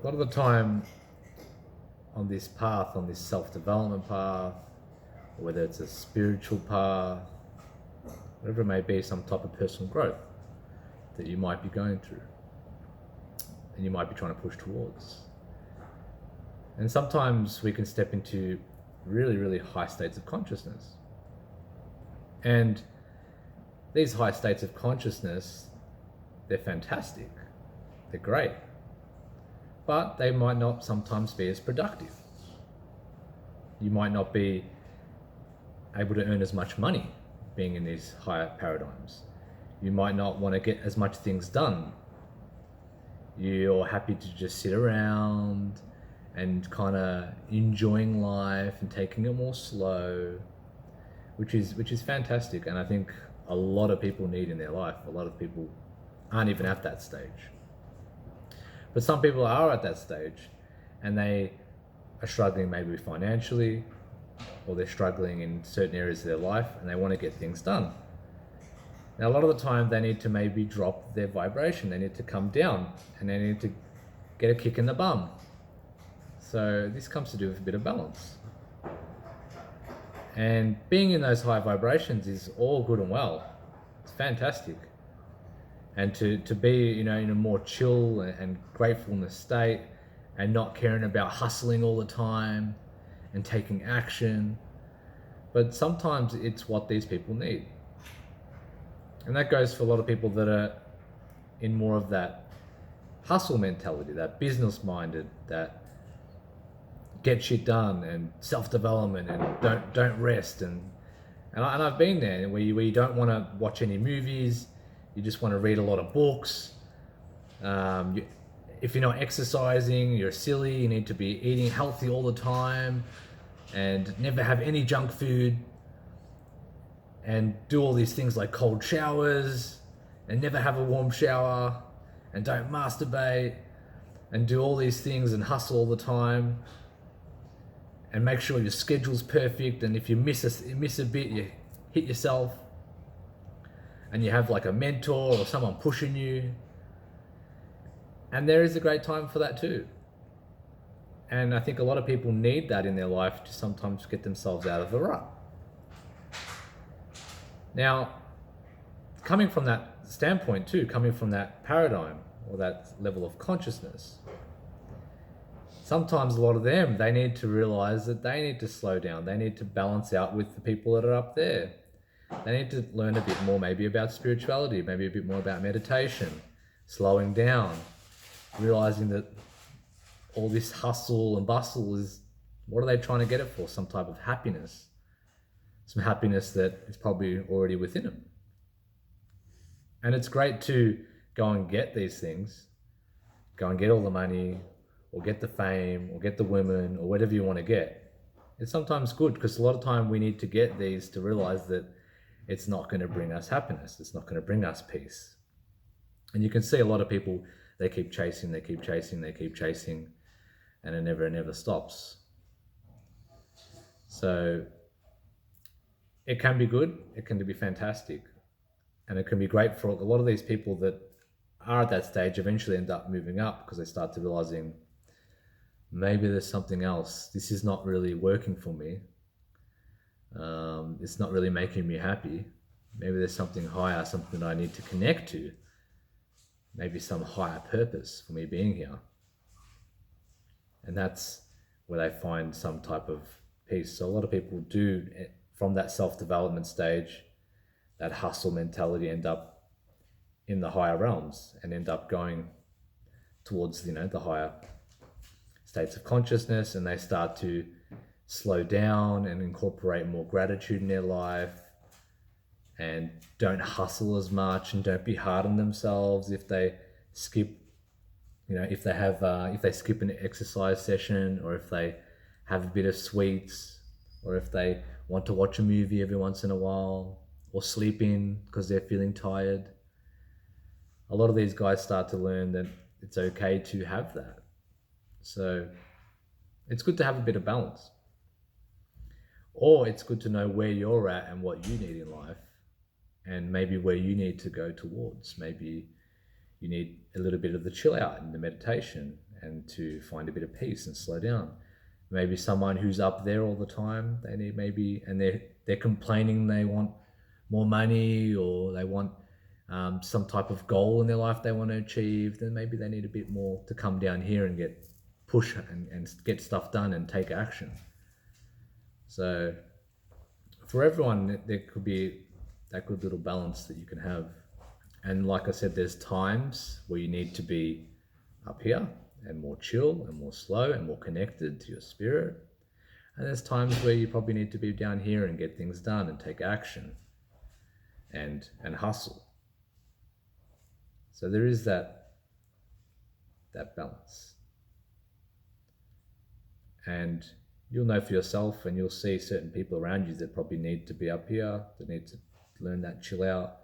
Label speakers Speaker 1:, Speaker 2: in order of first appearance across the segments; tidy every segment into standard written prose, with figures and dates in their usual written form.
Speaker 1: A lot of the time on this path, on this self-development path, or whether it's a spiritual path, whatever it may be, some type of personal growth that you might be going through and you might be trying to push towards. And sometimes we can step into really, really high states of consciousness. And these high states of consciousness, they're fantastic. They're great. But they might not sometimes be as productive. You might not be able to earn as much money being in these higher paradigms. You might not want to get as much things done. You're happy to just sit around and kind of enjoying life and taking it more slow, which is fantastic. And I think a lot of people need in their life. A lot of people aren't even at that stage. But some people are at that stage and they are struggling maybe financially, or they're struggling in certain areas of their life and they want to get things done. Now, a lot of the time they need to maybe drop their vibration. They need to come down and they need to get a kick in the bum. So this comes to do with a bit of balance. And being in those high vibrations is all good and well. It's fantastic. And to be, in a more chill and gratefulness state and not caring about hustling all the time and taking action. But sometimes it's what these people need. And that goes for a lot of people that are in more of that hustle mentality, that business minded, that get shit done and self-development and don't rest. And I've been there where you don't want to watch any movies. You just want to read a lot of books. If you're not exercising, you're silly. You need to be eating healthy all the time and never have any junk food and do all these things like cold showers and never have a warm shower and don't masturbate and do all these things and hustle all the time and make sure your schedule's perfect. And if you miss a bit, you hit yourself. And you have like a mentor or someone pushing you. And there is a great time for that too. And I think a lot of people need that in their life to sometimes get themselves out of the rut. Now, coming from that standpoint too, coming from that paradigm or that level of consciousness, sometimes a lot of them, they need to realize that they need to slow down. They need to balance out with the people that are up there. They need to learn a bit more maybe about spirituality, maybe a bit more about meditation, slowing down, realizing that all this hustle and bustle is, what are they trying to get it for? Some type of happiness. Some happiness that is probably already within them. And it's great to go and get these things, go and get all the money, or get the fame, or get the women, or whatever you want to get. It's sometimes good because a lot of time we need to get these to realize that it's not going to bring us happiness. It's not going to bring us peace. And you can see a lot of people, they keep chasing, and it never stops. So it can be good, it can be fantastic, and it can be great for a lot of these people that are at that stage eventually end up moving up because they start to realizing maybe there's something else. This is not really working for me. It's not really making me happy. Maybe there's something higher, something that I need to connect to. Maybe some higher purpose for me being here. And that's where they find some type of peace. So a lot of people do, from that self-development stage, that hustle mentality, end up in the higher realms and end up going towards, the higher states of consciousness, and they start to slow down and incorporate more gratitude in their life and don't hustle as much and don't be hard on themselves if they skip, if they skip an exercise session, or if they have a bit of sweets, or if they want to watch a movie every once in a while, or sleep in because they're feeling tired. A lot of these guys start to learn that it's okay to have that. So it's good to have a bit of balance. Or it's good to know where you're at and what you need in life, and maybe where you need to go towards. Maybe you need a little bit of the chill out and the meditation and to find a bit of peace and slow down. Maybe someone who's up there all the time, they need maybe, and they're complaining they want more money, or they want some type of goal in their life they want to achieve, then maybe they need a bit more to come down here and get push and get stuff done and take action. So for everyone, there could be that good little balance that you can have. And like I said, there's times where you need to be up here and more chill and more slow and more connected to your spirit. And there's times where you probably need to be down here and get things done and take action and hustle. So there is that balance. And you'll know for yourself, and you'll see certain people around you that probably need to be up here, that need to learn that chill out,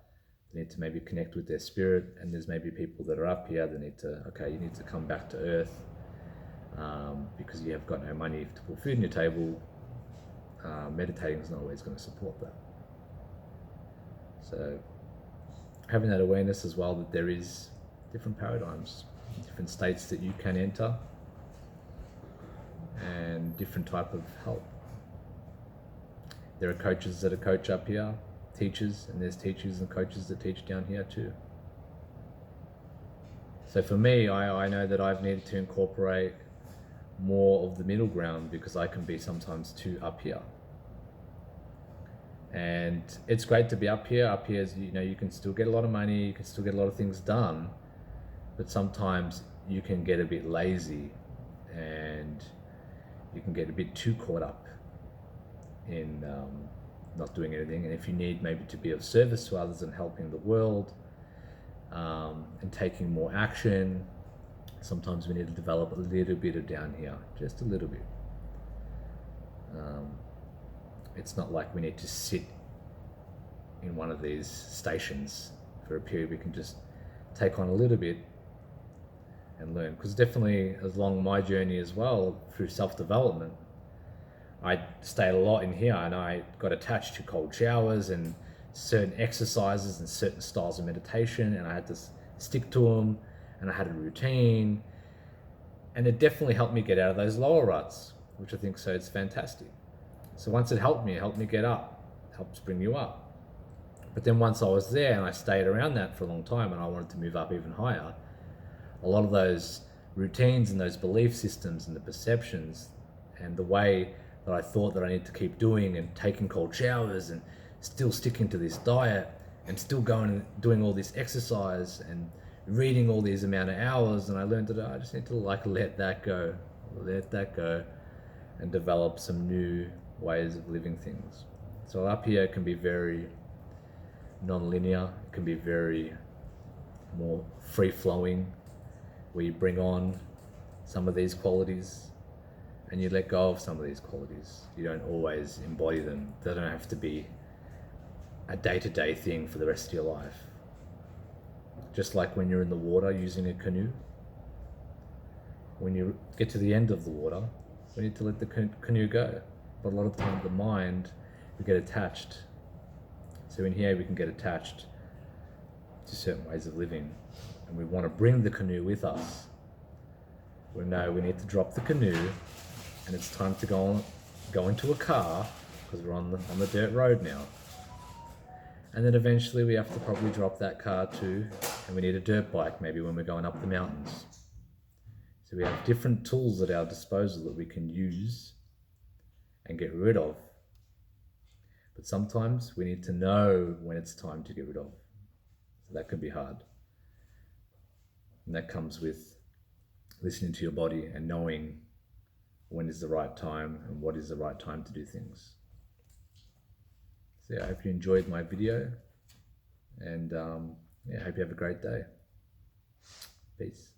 Speaker 1: they need to maybe connect with their spirit. And there's maybe people that are up here that need to, okay, you need to come back to earth because you have got no money to put food on your table. Meditating is not always going to support that. So having that awareness as well, that there is different paradigms, different states that you can enter, and different type of help. There are coaches that are coach up here, teachers, and there's teachers and coaches that teach down here too. So for me, I know that I've needed to incorporate more of the middle ground, because I can be sometimes too up here. And it's great to be up here. Up here, you know, you can still get a lot of money, you can still get a lot of things done, but sometimes you can get a bit lazy and you can get a bit too caught up in not doing anything. And if you need maybe to be of service to others and helping the world and taking more action, sometimes we need to develop a little bit of down here, just a little bit. It's not like we need to sit in one of these stations for a period. We can just take on a little bit and learn. Because definitely along my journey as well, through self-development, I stayed a lot in here, and I got attached to cold showers and certain exercises and certain styles of meditation, and I had to stick to them, and I had a routine, and it definitely helped me get out of those lower ruts, which I think so it's fantastic. So once it helped me get up, it helps bring you up. But then once I was there and I stayed around that for a long time and I wanted to move up even higher, a lot of those routines and those belief systems and the perceptions and the way that I thought that I need to keep doing and taking cold showers and still sticking to this diet and still going and doing all this exercise and reading all these amount of hours, and I learned that I just need to let that go and develop some new ways of living things. So up here it can be very non-linear, it can be very more free-flowing, where you bring on some of these qualities and you let go of some of these qualities. You don't always embody them. They don't have to be a day-to-day thing for the rest of your life. Just like when you're in the water using a canoe, when you get to the end of the water, we need to let the canoe go. But a lot of the time the mind, we get attached. So in here we can get attached to certain ways of living, and we want to bring the canoe with us. We know we need to drop the canoe, and it's time to go into a car, because we're on the dirt road now. And then eventually we have to probably drop that car too, and we need a dirt bike maybe when we're going up the mountains. So we have different tools at our disposal that we can use and get rid of. But sometimes we need to know when it's time to get rid of. So that can be hard. And that comes with listening to your body and knowing when is the right time and what is the right time to do things. So yeah, I hope you enjoyed my video, and I hope you have a great day. Peace.